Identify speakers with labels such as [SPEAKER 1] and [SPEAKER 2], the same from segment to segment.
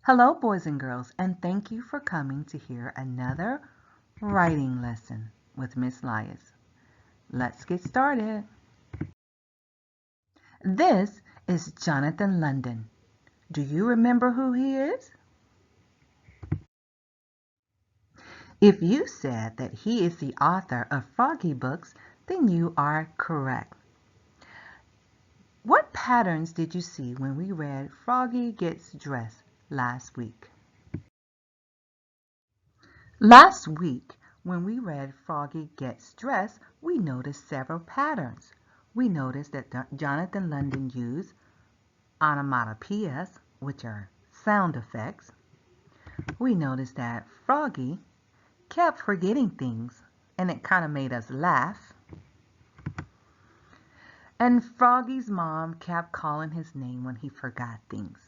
[SPEAKER 1] Hello, boys and girls, and thank you for coming to hear another writing lesson with Miss Lias. Let's get started. This is Jonathan London. Do you remember who he is? If you said that he is the author of Froggy books, then you are correct. What patterns did you see when we read Froggy Gets Dressed last week? Last week, when we read Froggy Gets Dressed, we noticed several patterns. We noticed that Jonathan London used onomatopoeias, which are sound effects. We noticed that Froggy kept forgetting things, and it kind of made us laugh. And Froggy's mom kept calling his name when he forgot things.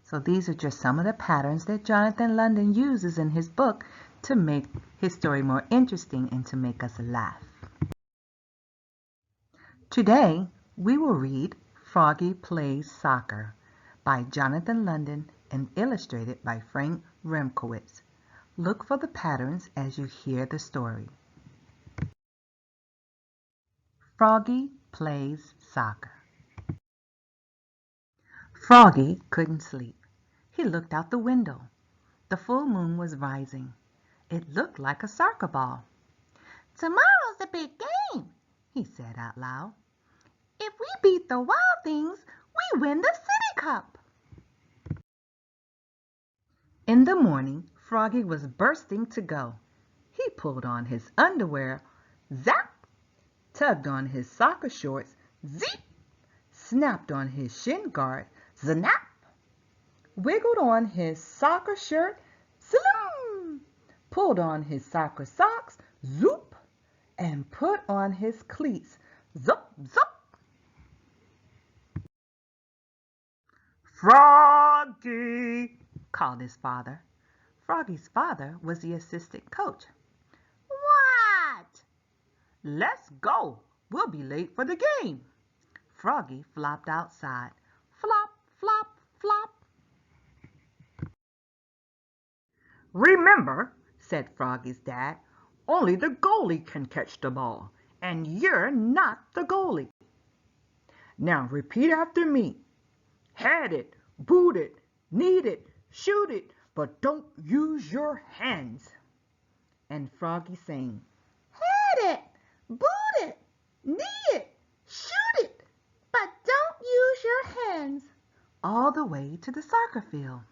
[SPEAKER 1] So these are just some of the patterns that Jonathan London uses in his book to make his story more interesting and to make us laugh. Today, we will read Froggy Plays Soccer by Jonathan London and illustrated by Frank Remkowitz. Look for the patterns as you hear the story. Froggy Plays Soccer. Froggy couldn't sleep. He looked out the window. The full moon was rising. It looked like a soccer ball. "Tomorrow's a big game," he said out loud. "If we beat the Wild Things, we win the City Cup." In the morning, Froggy was bursting to go. He pulled on his underwear, zap, tugged on his soccer shorts, zip, snapped on his shin guard, snap, wiggled on his soccer shirt, slim, pulled on his soccer socks, zoop, and put on his cleats, zup, zup. "Froggy!" called his father. Froggy's father was the assistant coach. "What?" "Let's go. We'll be late for the game." Froggy flopped outside. Flop, flop, flop. "Remember," said Froggy's dad, "only the goalie can catch the ball, and you're not the goalie. Now repeat after me. Head it, boot it, knead it, shoot it, but don't use your hands." And Froggy sang, "Head it, boot it, knead it, shoot it, but don't use your hands," all the way to the soccer field.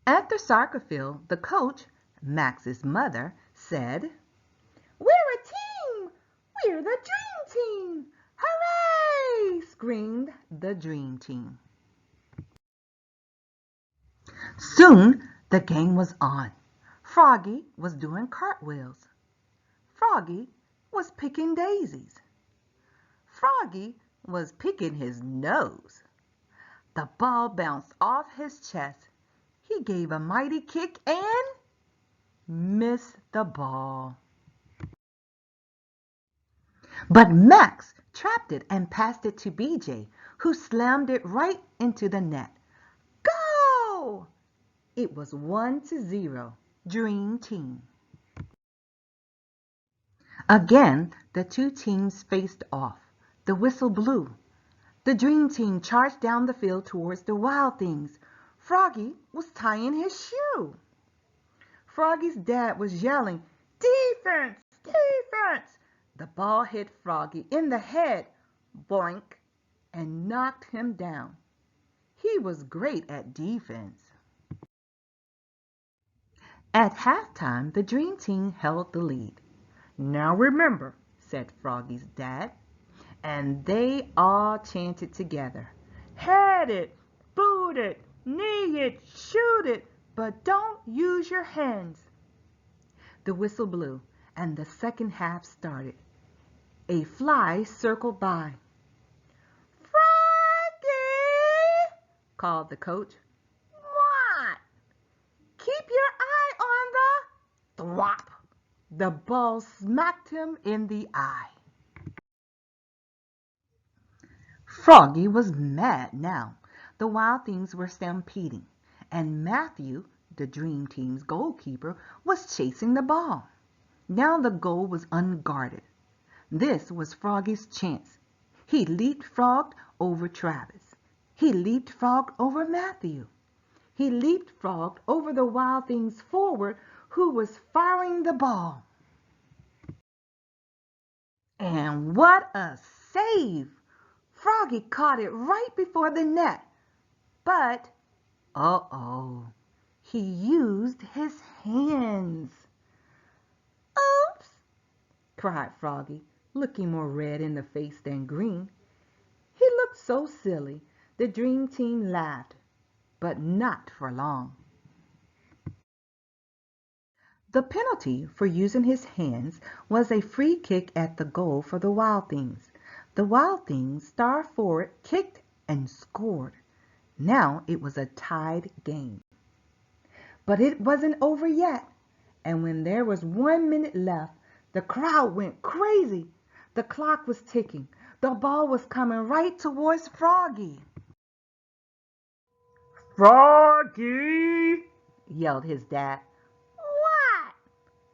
[SPEAKER 1] At the soccer field, the coach, Max's mother, said, "We're a team! We're the dream team! Hooray!" screamed the dream team. Soon the game was on. Froggy was doing cartwheels. Froggy was picking daisies. Froggy was picking his nose. The ball bounced off his chest. He gave a mighty kick and missed the ball. But Max trapped it and passed it to BJ, who slammed it right into the net. Go! It was 1-0, Dream Team. Again, the two teams faced off. The whistle blew. The Dream Team charged down the field towards the Wild Things. Froggy was tying his shoe. Froggy's dad was yelling, "Defense! Defense!" The ball hit Froggy in the head, boink, and knocked him down. He was great at defense. At halftime, the Dream Team held the lead. "Now remember," said Froggy's dad, and they all chanted together, "Head it, boot it, knee it, shoot it, but don't use your hands." The whistle blew, and the second half started. A fly circled by. "Froggy!" called the coach. "What?" "Keep your eye on the—" Thwop! The ball smacked him in the eye. Froggy was mad now. The wild things were stampeding, and Matthew, the dream team's goalkeeper, was chasing the ball. Now the goal was unguarded. This was Froggy's chance. He leapfrogged over Travis. He leapfrogged over Matthew. He leapfrogged over the wild thing's forward, who was firing the ball. And what a save! Froggy caught it right before the net. But, uh-oh, he used his hands. Oops, cried Froggy, looking more red in the face than green. He looked so silly, the dream team laughed, but not for long. The penalty for using his hands was a free kick at the goal for the Wild Things. The Wild Things' star forward kicked and scored. Now it was a tied game. But it wasn't over yet, and when there was 1 minute left, the crowd went crazy. The clock was ticking. The ball was coming right towards Froggy. "Froggy!" yelled his dad. "What?"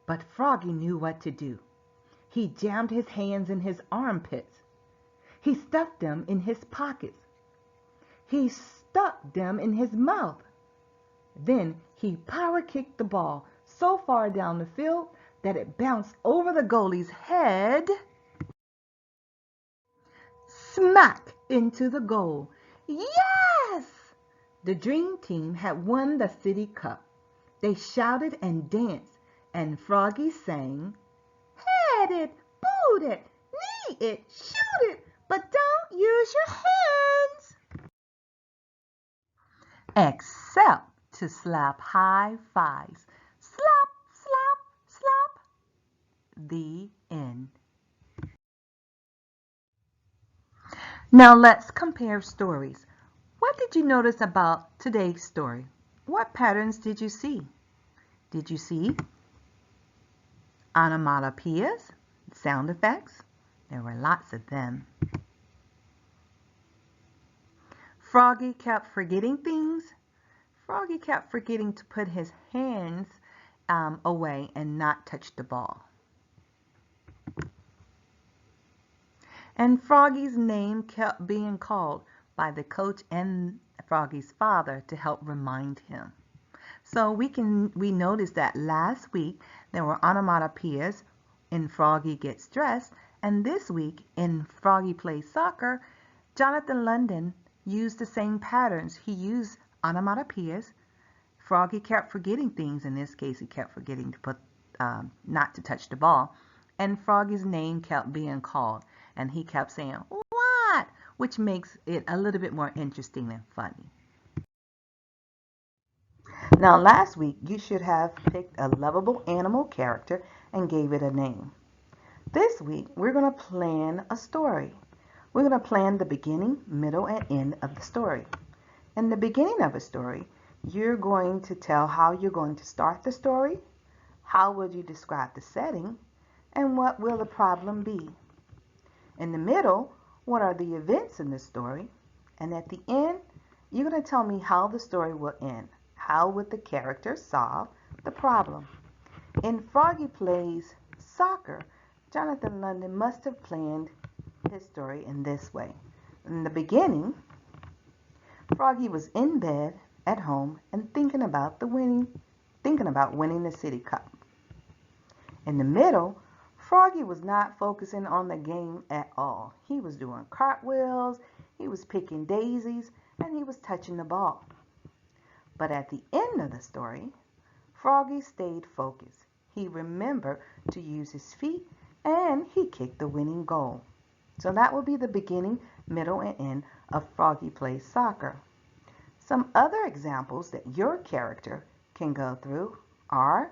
[SPEAKER 1] But Froggy knew what to do. He jammed his hands in his armpits. He stuffed them in his pockets. He stuck them in his mouth. Then he power kicked the ball so far down the field that it bounced over the goalie's head, smack into the goal. Yes! The dream team had won the city cup. They shouted and danced, and Froggy sang, "Head it, boot it, knee it, shoot it, but don't use your hands, except to slap high fives. Slap, slap, slap." The end. Now let's compare stories. What did you notice about today's story? What patterns did you see? Did you see onomatopoeias, sound effects? There were lots of them. Froggy kept forgetting things. Froggy kept forgetting to put his hands away and not touch the ball. And Froggy's name kept being called by the coach and Froggy's father to help remind him. So we noticed that last week there were onomatopoeias in Froggy Gets Dressed, and this week in Froggy Plays Soccer, Jonathan London used the same patterns. He used onomatopoeias. Froggy kept forgetting things. In this case, he kept forgetting to put not to touch the ball, and Froggy's name kept being called, and he kept saying "what," which makes it a little bit more interesting and funny. Now last week you should have picked a lovable animal character and gave it a name. This week we're going to plan a story. We're going to plan the beginning, middle, and end of the story. In the beginning of a story, you're going to tell how you're going to start the story, how would you describe the setting, and what will the problem be. In the middle, what are the events in the story? And at the end, you're going to tell me how the story will end. How would the character solve the problem? In Froggy Plays Soccer, Jonathan London must have planned his story in this way. In the beginning, Froggy was in bed at home and thinking about winning the City Cup. In the middle, Froggy was not focusing on the game at all. He was doing cartwheels, he was picking daisies, and he was touching the ball. But at the end of the story, Froggy stayed focused. He remembered to use his feet, and he kicked the winning goal. So that will be the beginning, middle, and end of Froggy Plays Soccer. Some other examples that your character can go through are: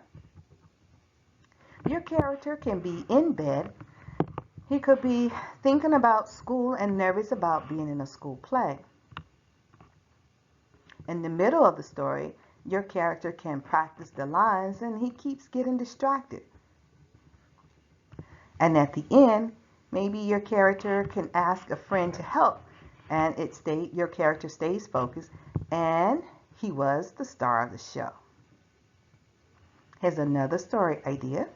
[SPEAKER 1] your character can be in bed. He could be thinking about school and nervous about being in a school play. In the middle of the story, your character can practice the lines and he keeps getting distracted. And at the end, maybe your character can ask a friend to help
[SPEAKER 2] and your character stays focused, and he was the star of the show. Here's another story idea.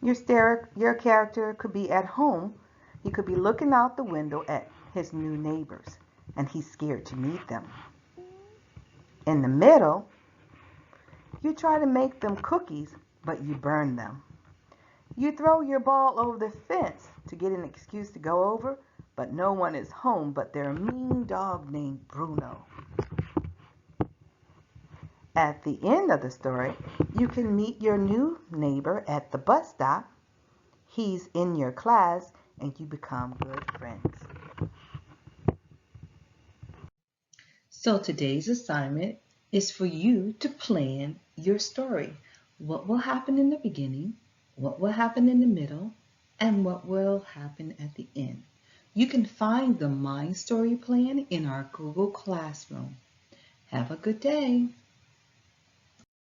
[SPEAKER 2] Your character could be at home. He could be looking out the window at his new neighbors, and he's scared to meet them. In the middle, you try to make them cookies, but you burn them. You throw your ball over the fence to get an excuse to go over, but no one is home but their mean dog named Bruno. At the end of the story, you can meet your new neighbor at the bus stop. He's in your class, and you become good friends.
[SPEAKER 1] So today's assignment is for you to plan your story. What will happen in the beginning, what will happen in the middle, and what will happen at the end. You can find the My Story Plan in our Google Classroom. Have a good day.